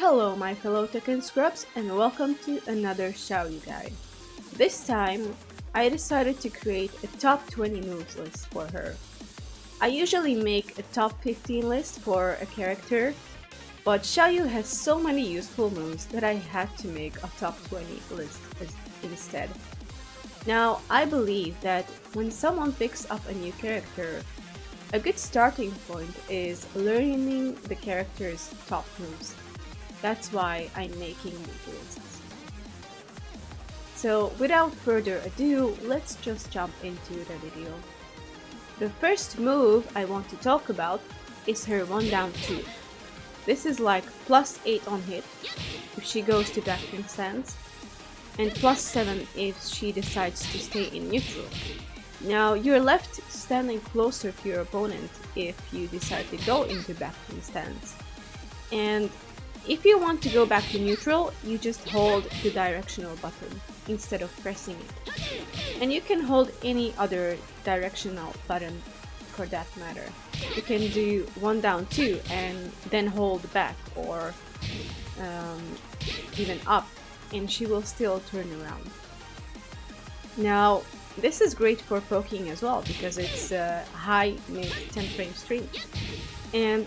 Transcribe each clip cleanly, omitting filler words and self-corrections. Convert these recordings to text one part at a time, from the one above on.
Hello my fellow Tekken scrubs and welcome to another Xiaoyu guide. This time, I decided to create a top 20 moves list for her. I usually make a top 15 list for a character, but Xiaoyu has so many useful moves that I had to make a top 20 list instead. Now, I believe that when someone picks up a new character, a good starting point is learning the character's top moves. That's why I'm making these lists. So without further ado, let's just jump into the video. The first move I want to talk about is her 1 down 2. This is like plus 8 on hit if she goes to backroom stance, and plus 7 if she decides to stay in neutral. Now you're left standing closer to your opponent if you decide to go into backroom stance. And if you want to go back to neutral, you just hold the directional button instead of pressing it. And you can hold any other directional button for that matter. You can do 1 down 2 and then hold back, or even up, and she will still turn around. Now, this is great for poking as well because it's a high mid 10 frame string. And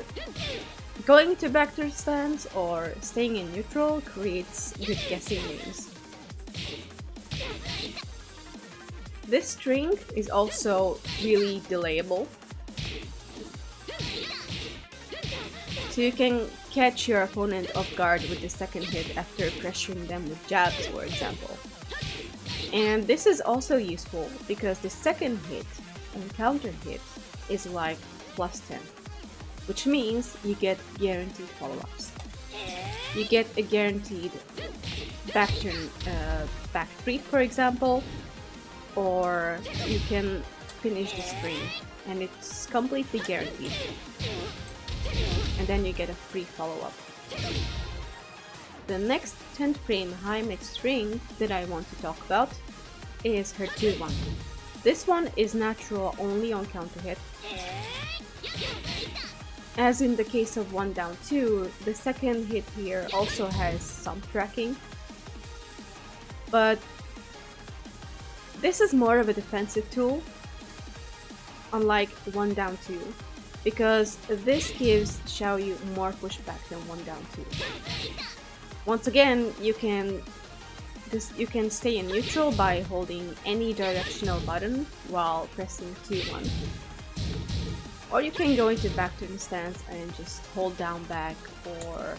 going to backdoor stance or staying in neutral creates good guessing games. This string is also really delayable, so you can catch your opponent off guard with the second hit after pressuring them with jabs, for example. And this is also useful because the second hit and counter hit is like plus 10. Which means you get guaranteed follow-ups. You get a guaranteed back turn, back 3 for example, or you can finish the string and it's completely guaranteed. And then you get a free follow-up. The next 10th frame high mid string that I want to talk about is her 2-1. This one is natural only on counter hit. As in the case of 1 down 2, the second hit here also has some tracking. But this is more of a defensive tool, unlike 1 down 2, because this gives Xiaoyu more pushback than 1 down 2. Once again, you can stay in neutral by holding any directional button while pressing 2-1. Or you can go into backturn stance and just hold down back, or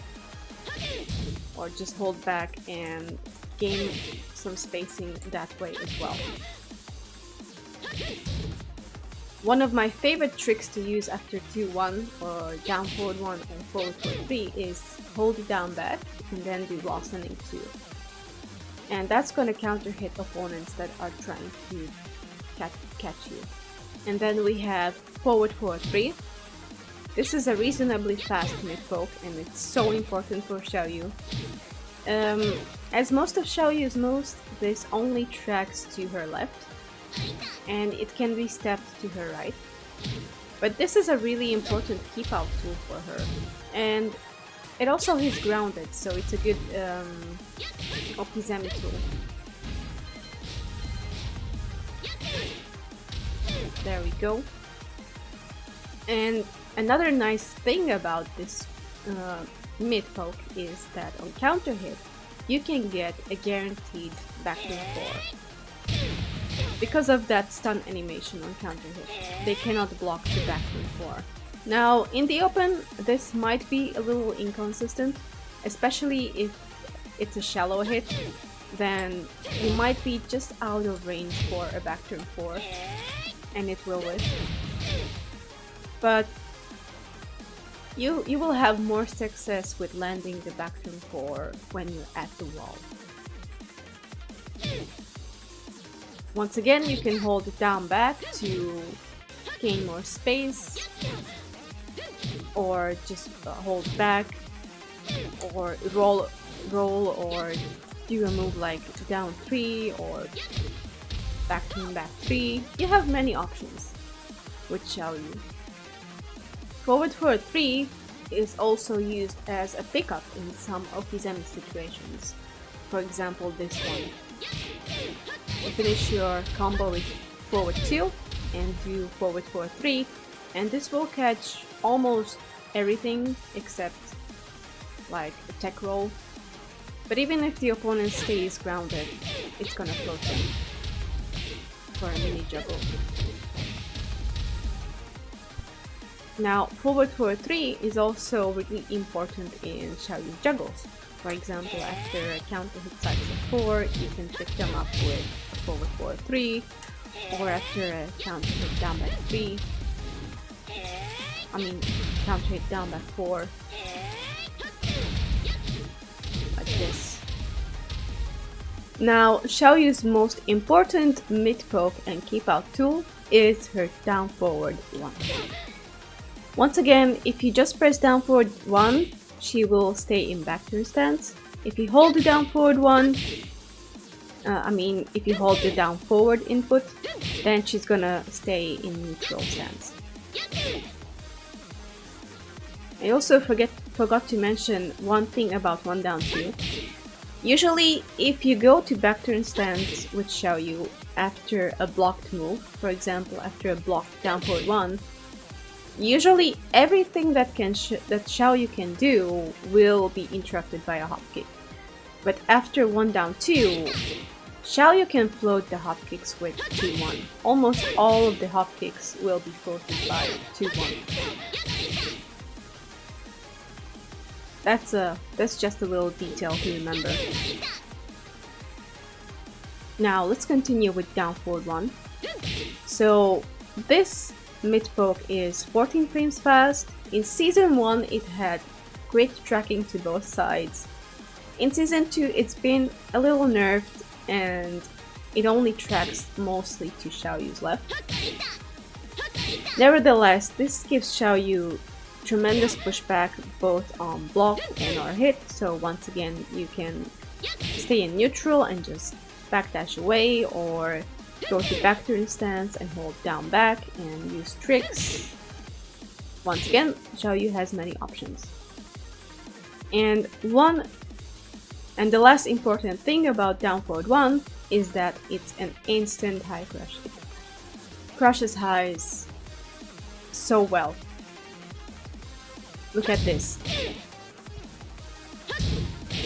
just hold back and gain some spacing that way as well. One of my favorite tricks to use after 2-1 or down forward 1 or forward 3 is hold down back and then do wall sending 2. And that's going to counter hit opponents that are trying to catch you. And then we have forward 3. This is a reasonably fast mid poke and it's so important for Xiaoyu. As most of Xiaoyu's moves, this only tracks to her left and it can be stepped to her right. But this is a really important keep out tool for her, and it also is grounded, so it's a good Okizeme tool. There we go. And another nice thing about this mid poke is that on counter hit you can get a guaranteed backroom 4. Because of that stun animation on counter hit, they cannot block the backroom 4. Now in the open this might be a little inconsistent, especially if it's a shallow hit, then you might be just out of range for a backturn 4 and it will whiff. But you will have more success with landing the backturn 4 when you're at the wall. Once again, you can hold it down back to gain more space, or just hold back, or roll, or do a move like down 3 or back 3. You have many options with Xiaoyu. Forward 3 is also used as a pickup in some of his enemy situations. For example, this one. You finish your combo with forward 2 and do forward 4-3, and this will catch almost everything except like a tech roll. But even if the opponent stays grounded, it's gonna float them for a mini juggle. Now, forward 4-3 is also really important in Xiaoyu juggles. For example, after a counter hit cycle of 4, you can pick them up with forward 4-3, or after a counter hit down back 3, counter hit down back 4, like this. Now, Xiaoyu's most important mid-poke and keep-out tool is her down forward 1. Once again, if you just press down forward 1, she will stay in back turn stance. If you hold the down forward 1, if you hold the down forward input, then she's gonna stay in neutral stance. I also forgot to mention one thing about 1 down 2. Usually, if you go to back turn stance with Xiaoyu after a blocked move, for example after a blocked down forward 1, usually everything that Xiaoyu can do will be interrupted by a hop kick. But after 1 down 2, Xiaoyu can float the hop kicks with 2-1. Almost all of the hop kicks will be floated by 2-1. That's just a little detail to remember. Now let's continue with down forward 1. So this mid-poke is 14 frames fast. In Season 1 it had great tracking to both sides. In Season 2 it's been a little nerfed and it only tracks mostly to Xiaoyu's left. Nevertheless, this gives Xiaoyu tremendous pushback both on block and or hit, so once again you can stay in neutral and just backdash away, or go to back turn stance and hold down back and use tricks. Once again, Xiaoyu has many options. And the last important thing about down forward 1 is that it's an instant high crush. It crushes highs so well. Look at this.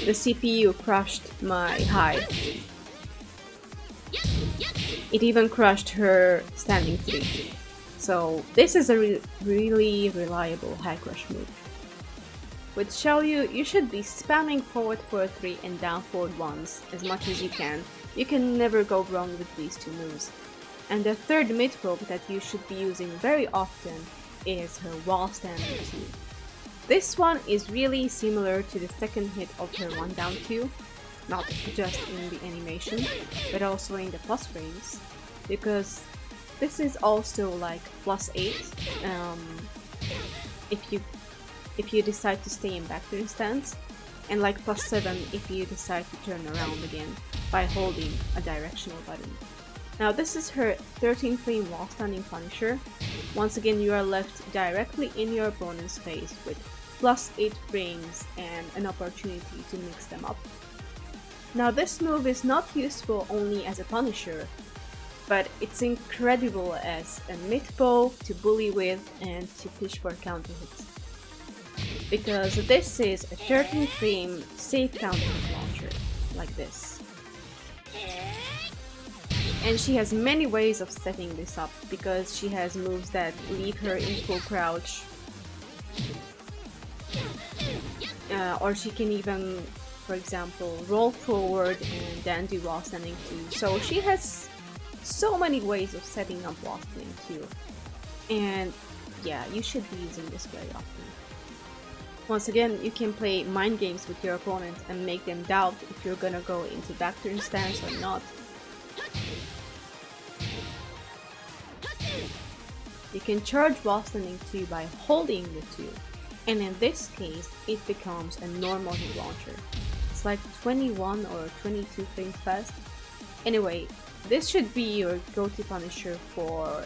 The CPU crushed my high. It even crushed her standing 3. So this is a really reliable high crush move. With Xiaoyu, you should be spamming forward 4-3 and down forward 1s as much as you can. You can never go wrong with these two moves. And the third mid-poke that you should be using very often is her wall standing 2. This one is really similar to the second hit of her 1 down 2, not just in the animation, but also in the plus frames, because this is also like +8 if you decide to stay in back turn stance, and like +7 if you decide to turn around again by holding a directional button. Now this is her 13 frame wall standing Punisher. Once again, you are left directly in your opponent's face with +8 frames and an opportunity to mix them up. Now this move is not useful only as a Punisher, but it's incredible as a mid-poke to bully with and to fish for counter hits. Because this is a 13 frame safe counter hit launcher, like this. And she has many ways of setting this up, because she has moves that leave her in full crouch. Or she can even, for example, roll forward and then do wall standing 2. So she has so many ways of setting up wall standing 2. And yeah, you should be using this very often. Once again, you can play mind games with your opponent and make them doubt if you're gonna go into back turn stance or not. You can charge wall standing 2 by holding the 2, and in this case it becomes a normal hit launcher. It's like 21 or 22 frames fast. Anyway, this should be your go-to Punisher for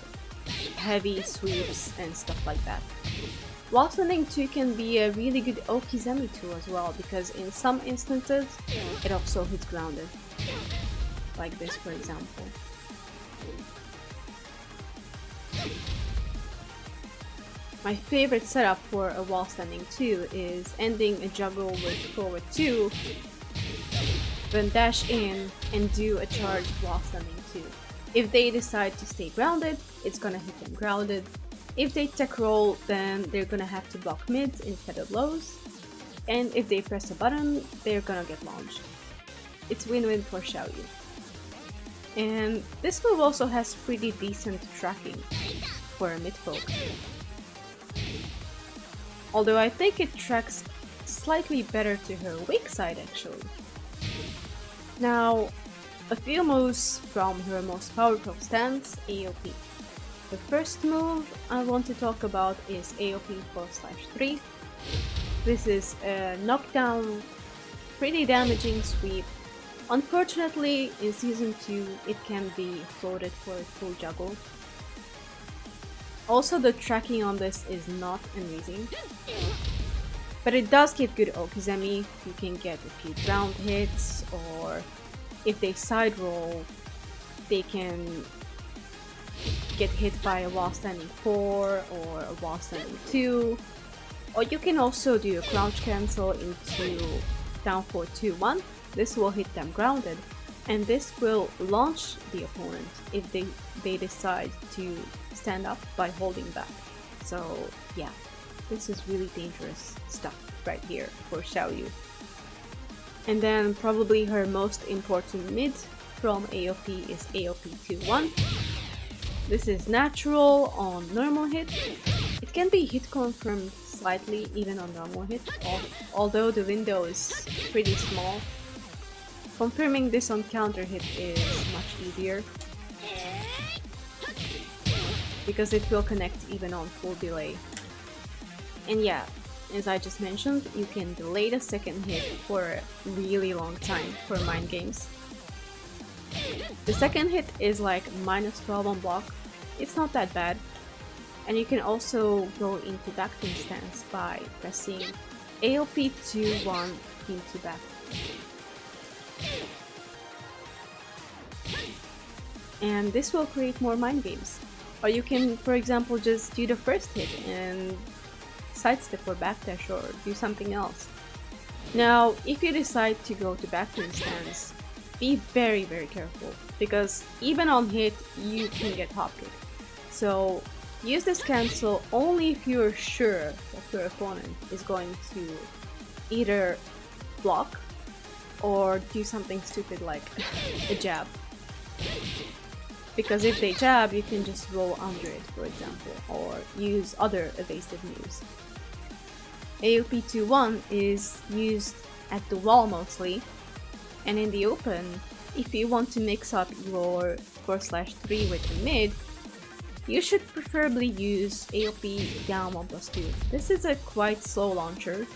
heavy sweeps and stuff like that. Wall standing 2 can be a really good Okizeme tool as well, because in some instances it also hits grounded. Like this, for example. My favorite setup for a wall standing 2 is ending a juggle with forward 2, then dash in and do a charged wall standing 2. If they decide to stay grounded, it's gonna hit them grounded. If they tech roll, then they're gonna have to block mids instead of lows. And if they press a button, they're gonna get launched. It's win-win for Xiaoyu. And this move also has pretty decent tracking for a mid poke. Although I think it tracks slightly better to her weak side actually. Now, a few moves from her most powerful stance, AOP. The first move I want to talk about is AOP 4/3. This is a knockdown, pretty damaging sweep. Unfortunately, in Season 2 it can be floated for a full juggle. Also, the tracking on this is not amazing. But it does give good Okizeme. You can get a few ground hits, or if they side roll, they can get hit by a wall standing 4 or a wall standing 2. Or you can also do a crouch cancel into down 4-2-1. This will hit them grounded, and this will launch the opponent if they decide to stand up by holding back. So yeah, this is really dangerous stuff right here for Xiaoyu. And then probably her most important mid from AOP is AOP 2-1. This is natural on normal hit. It can be hit confirmed slightly even on normal hit, although the window is pretty small. Confirming this on counter hit is much easier, because it will connect even on full delay. And yeah, as I just mentioned, you can delay the second hit for a really long time for mind games. The second hit is like -12 on block. It's not that bad. And you can also go into backpin stance by pressing AOP 2-1 into back. And this will create more mind games. Or you can, for example, just do the first hit and sidestep or backdash or do something else. Now, if you decide to go to backpin stance, be very careful, because even on hit you can get hop kick. So use this cancel only if you're sure that your opponent is going to either block or do something stupid like a jab. Because if they jab, you can just roll under it, for example, or use other evasive moves. AOP 2-1 is used at the wall mostly, and in the open, if you want to mix up your 4/3 with the mid, you should preferably use AOP down 1+2. This is a quite slow launcher,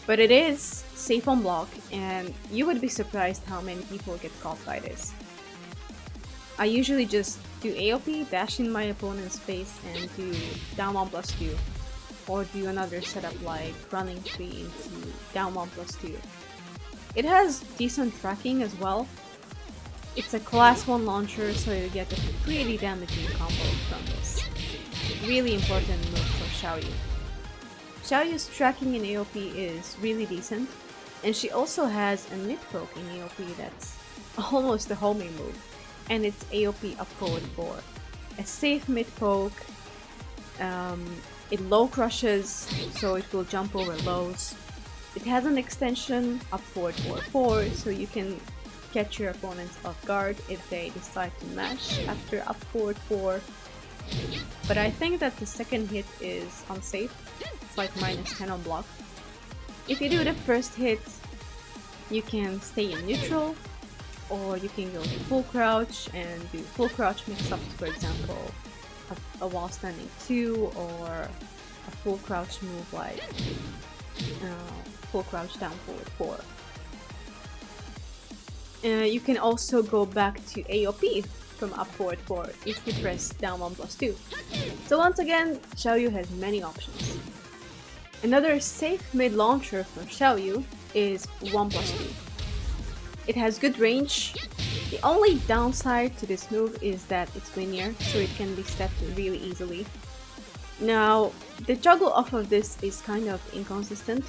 but it is safe on block, and you would be surprised how many people get caught by this. I usually just do AOP, dash in my opponent's face, and do down 1+2, or do another setup like running 3 into down 1+2. It has decent tracking as well. It's a class 1 launcher, so you get a pretty damaging combo from this. Really important move for Xiaoyu. Xiaoyu's tracking in AOP is really decent, and she also has a mid poke in AOP that's almost a homing move, and it's AOP up forward 4. A safe mid poke, it low crushes, so it will jump over lows. It has an extension up forward 4/4, so you can catch your opponents off guard if they decide to mash after up forward 4. But I think that the second hit is unsafe. It's like -10 on block. If you do the first hit, you can stay in neutral, or you can go to full crouch and do full crouch mix-ups, for example, a wall standing 2 or a full crouch move like full crouch down forward 4. You can also go back to AOP from up forward 4 if you press down 1+2. So once again, Xiaoyu has many options. Another safe mid launcher for Xiaoyu is 1+2. It has good range. The only downside to this move is that it's linear, so it can be stepped really easily. Now, the juggle off of this is kind of inconsistent,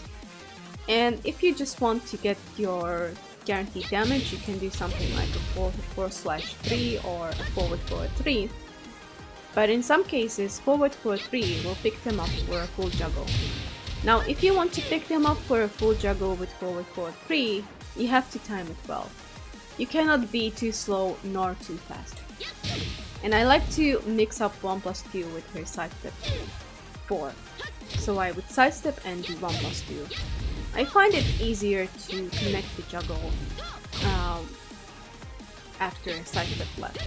and if you just want to get your guaranteed damage, you can do something like a 4/3 or a forward 3. But in some cases, forward 3 will pick them up for a full juggle. Now, if you want to pick them up for a full juggle with forward 3, you have to time it well. You cannot be too slow nor too fast. And I like to mix up 1+2 with her sidestep 4. So I would sidestep and do 1+2. I find it easier to connect the juggle after a sidestep left.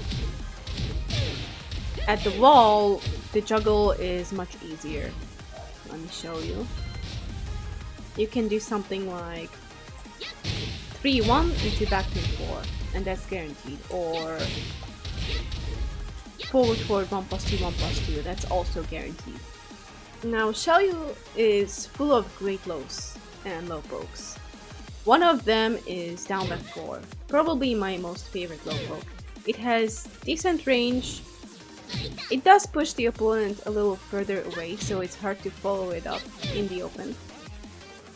At the wall, the juggle is much easier. Let me show you. You can do something like 3-1 into back pin 4, and that's guaranteed. Or forward 1+2, 1+2, that's also guaranteed. Now, Xiaoyu is full of great lows and low pokes. One of them is down back 4, probably my most favorite low poke. It has decent range. It does push the opponent a little further away, so it's hard to follow it up in the open.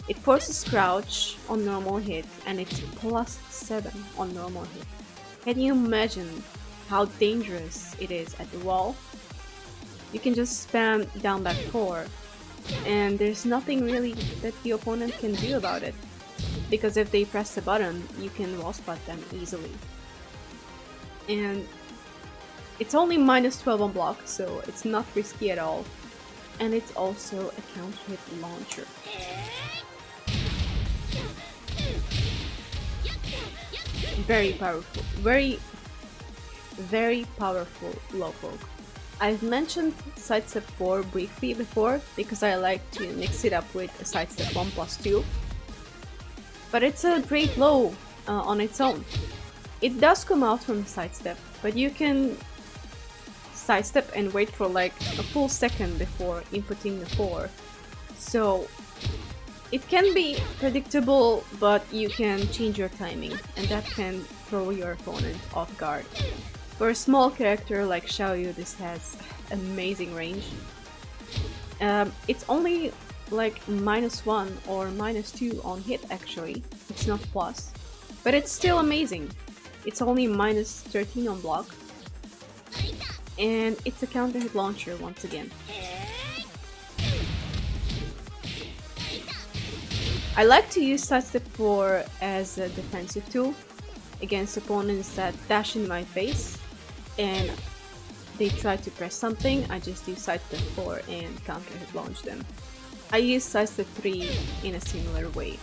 It forces crouch on normal hit, and it's +7 on normal hit. Can you imagine how dangerous it is at the wall? You can just spam down back 4, and there's nothing really that the opponent can do about it. Because if they press the button, you can wall spot them easily. And it's only -12 on block, so it's not risky at all. And it's also a counter hit launcher. Very powerful. Very powerful low poke. I've mentioned sidestep 4 briefly before because I like to mix it up with a sidestep 1+2. But it's a great low on its own. It does come out from sidestep, but you can sidestep and wait for like a full second before inputting the 4. So it can be predictable, but you can change your timing, and that can throw your opponent off guard. For a small character like Xiaoyu, this has amazing range. It's only like -1 or -2 on hit actually, it's not plus, but it's still amazing. It's only -13 on block, and it's a counter hit launcher once again. I like to use sidestep 4 as a defensive tool against opponents that dash in my face and they try to press something. I just do sidestep 4 and counter hit launch them. I use sidestep 3 in a similar way.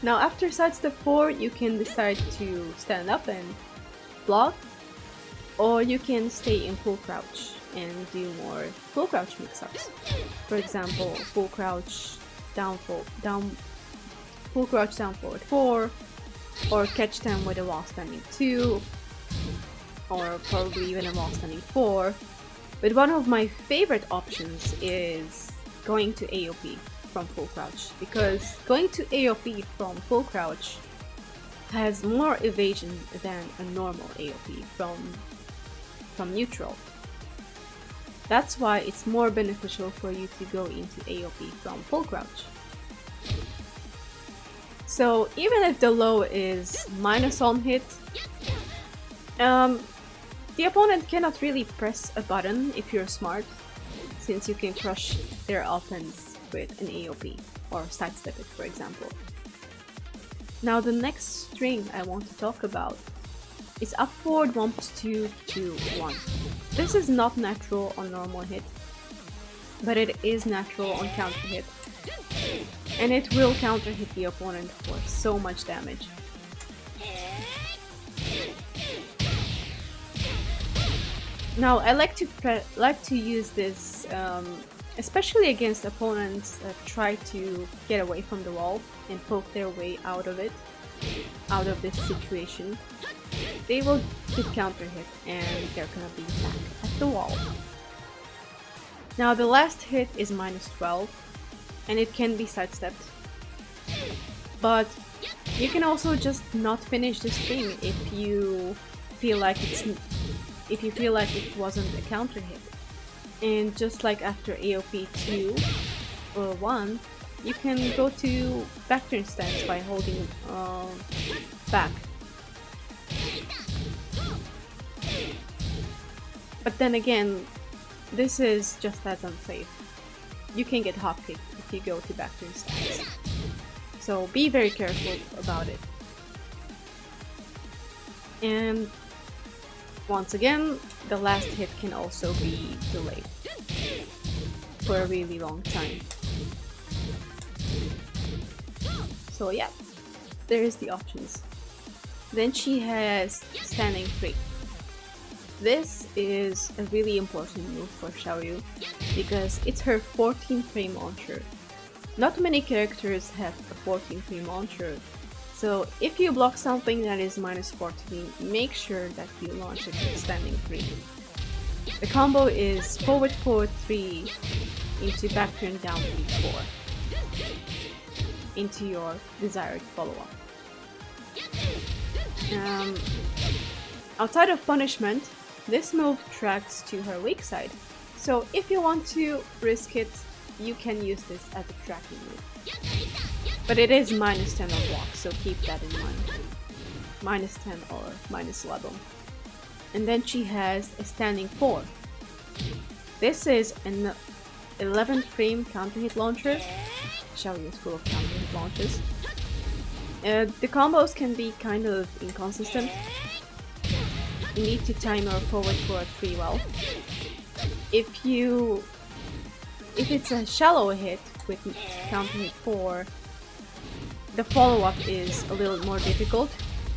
Now after sidestep 4, you can decide to stand up and block, or you can stay in full crouch and do more full crouch mix-ups. For example, full crouch down forward 4, or catch them with a wall standing 2, or probably even a wall standing 4. But one of my favorite options is going to AOP from full crouch, because going to AOP from full crouch has more evasion than a normal AOP from neutral. That's why it's more beneficial for you to go into AOP from full crouch. So even if the low is minus on hit, the opponent cannot really press a button if you're smart, since you can crush their offense with an AOP or sidestep it, for example. Now the next string I want to talk about is up forward 1+2 to 1. This is not natural on normal hit, but it is natural on counter hit, and it will counter hit the opponent for so much damage. Now I like to use this especially against opponents that try to get away from the wall and poke their way out of this situation. They will get counter hit and they're gonna be back at the wall. Now the last hit is -12, and it can be sidestepped. But you can also just not finish the stream if you feel like it wasn't a counter hit. And just like after AOP 2 or 1, you can go to back turn stance by holding back. But then again, this is just as unsafe. You can get hop kicked if you go to back turn stance. So be very careful about it. And once again, the last hit can also be delayed for a really long time. So yeah, there's the options. Then she has standing 3. This is a really important move for Xiaoyu because it's her 14 frame launcher. Not many characters have a 14 frame launcher, so if you block something that is -14, make sure that you launch it with standing 3. The combo is forward 3 into back turn down 4 into your desired follow-up. Outside of punishment, this move tracks to her weak side, so if you want to risk it, you can use this as a tracking move. But it is -10 on block, so keep that in mind. -10 or -11. And then she has a standing 4. This is an 11 frame counter hit launcher. Xiaoyu is full of counter hit launches. The combos can be kind of inconsistent. You need to time your forward 3 well. If it's a shallow hit with counter hit 4, the follow-up is a little more difficult.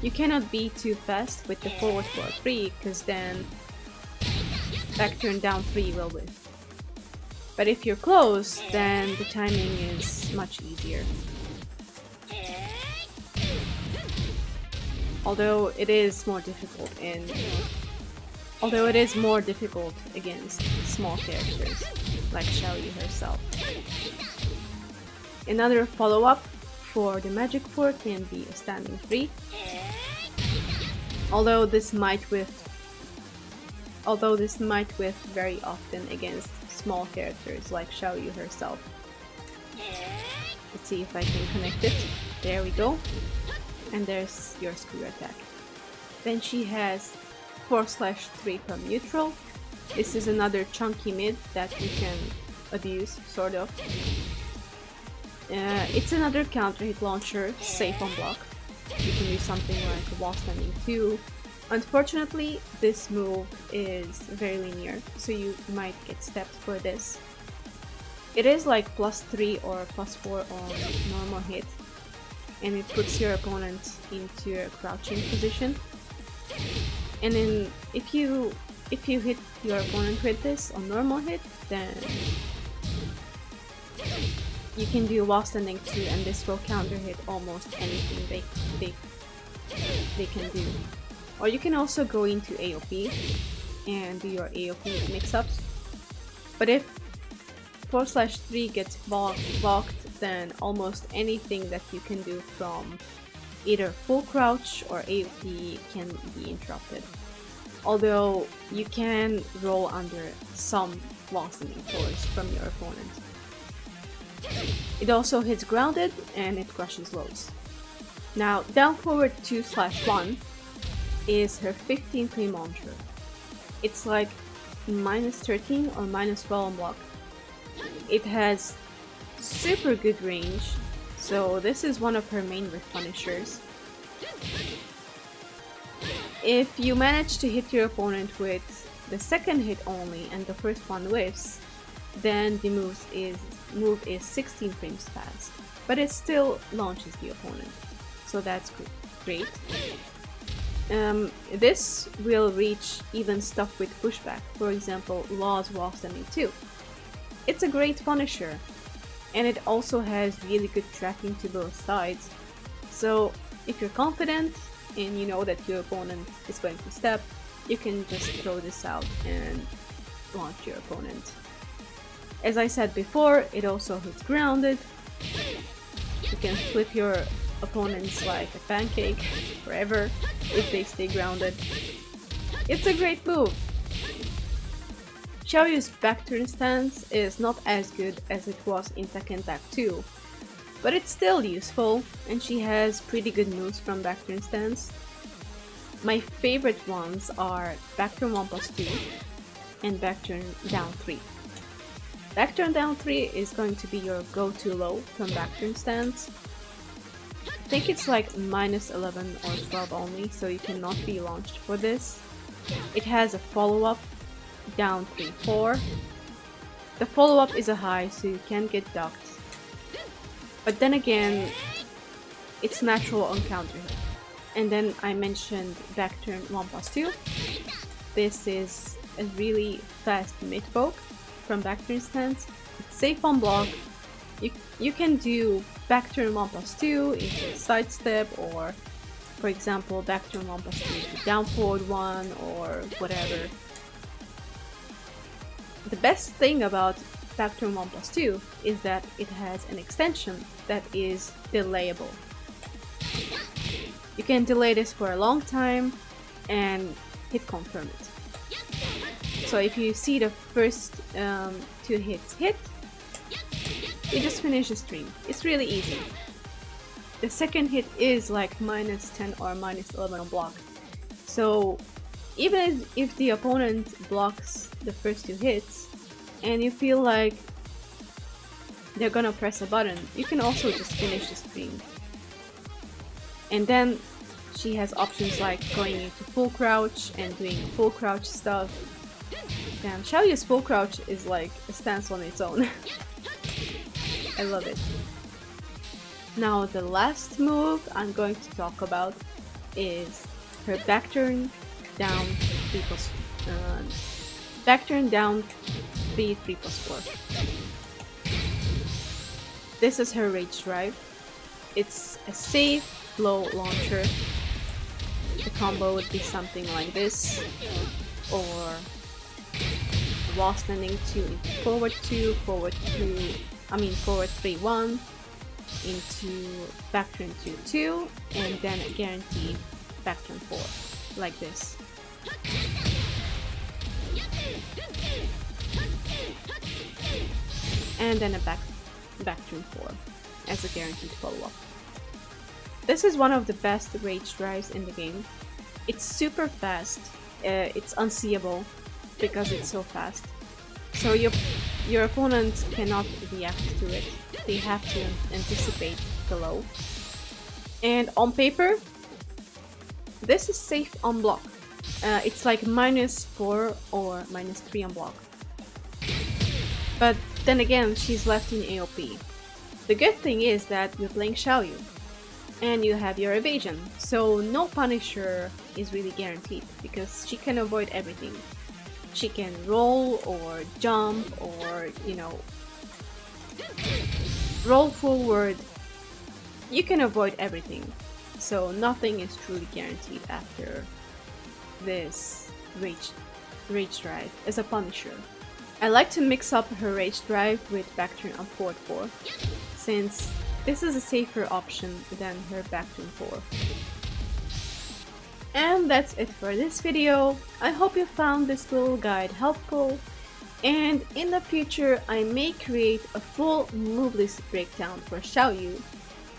You cannot be too fast with the forward 3 because then back turn down 3 will win. But if you're close, then the timing is much easier. Although it is more difficult against small characters like Xiaoyu herself. Another follow-up for the magic 4 can be a standing 3. Although this might whiff very often against small characters like Xiaoyu herself. Let's see if I can connect it. There we go. And there's your screw attack. Then she has 4/3 from neutral. This is another chunky mid that you can abuse, sort of. It's another counter hit launcher, safe on block. You can do something like a wall standing 2. Unfortunately, this move is very linear, so you might get stepped for this. It is like +3 or +4 on normal hit, and it puts your opponent into a crouching position. And then if you hit your opponent with this on normal hit, then you can do wall standing 2, and this will counter hit almost anything they can do. Or you can also go into AOP and do your AOP mix-ups. But if 4/3 gets blocked, then almost anything that you can do from either full crouch or AOP can be interrupted. Although you can roll under some wall standing 4s from your opponent. It also hits grounded and it crushes lows. Now down forward 2/1 is her 15 frame launcher. It's like -13 or -12 on block. It has super good range, so this is one of her main whiff punishers. If you manage to hit your opponent with the second hit only and the first one whiffs, then the move is 16 frames fast, but it still launches the opponent, so that's great. This will reach even stuff with pushback, for example Law's wall standing 2. It's a great punisher, and it also has really good tracking to both sides, so if you're confident and you know that your opponent is going to step, you can just throw this out and launch your opponent. As I said before, it also hits grounded. You can flip your opponents like a pancake forever if they stay grounded. It's a great move. Xiaoyu's back turn stance is not as good as it was in Tekken Tag 2, but it's still useful, and she has pretty good moves from back turn stance. My favorite ones are back turn 1+2 and back turn down 3. Back turn down 3 is going to be your go-to low from back turn stance. I think it's like -11 or 12 only, so you cannot be launched for this. It has a follow-up, down 3-4. The follow-up is a high, so you can get ducked. But then again, it's natural on counter hit. And then I mentioned back turn 1+2. This is a really fast mid poke from back turn stance. It's safe on block. You can do back turn 1+2 into a sidestep, or for example back turn 1+2 to down forward 1 or whatever. The best thing about back turn 1+2 is that it has an extension that is delayable. You can delay this for a long time and hit confirm it. So if you see the first 2 hits hit, you just finish the stream. It's really easy. The second hit is like -10 or -11 on block. So even if the opponent blocks the first 2 hits and you feel like they're gonna press a button, you can also just finish the stream. And then she has options like going into full crouch and doing full crouch stuff. Damn, Xiaoyu's full crouch is like a stance on its own. I love it. Now the last move I'm going to talk about is her back turn down 3+4. This is her rage drive. It's a safe low launcher. The combo would be something like this, or wall standing 2 into forward 2, forward 3-1 into back turn 2-2, and then a guaranteed back turn 4, like this. And then a back turn 4 as a guaranteed follow-up. This is one of the best rage drives in the game. It's super fast, it's unseeable because it's so fast. So your opponent cannot react to it. They have to anticipate the low. And on paper, this is safe on block. It's like -4 or -3 on block. But then again, she's left in AOP. The good thing is that you're playing Xiaoyu, and you have your evasion, so no punisher is really guaranteed, because she can avoid everything. She can roll or jump or, you know, roll forward. You can avoid everything, so nothing is truly guaranteed after this rage drive as a punisher. I like to mix up her rage drive with back turn on forward 4, since this is a safer option than her back turn 4. And that's it for this video. I hope you found this little guide helpful, and in the future I may create a full move list breakdown for Xiaoyu,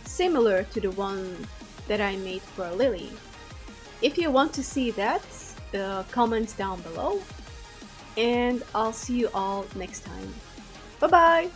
similar to the one that I made for Lili. If you want to see that, comment down below, and I'll see you all next time. Bye bye!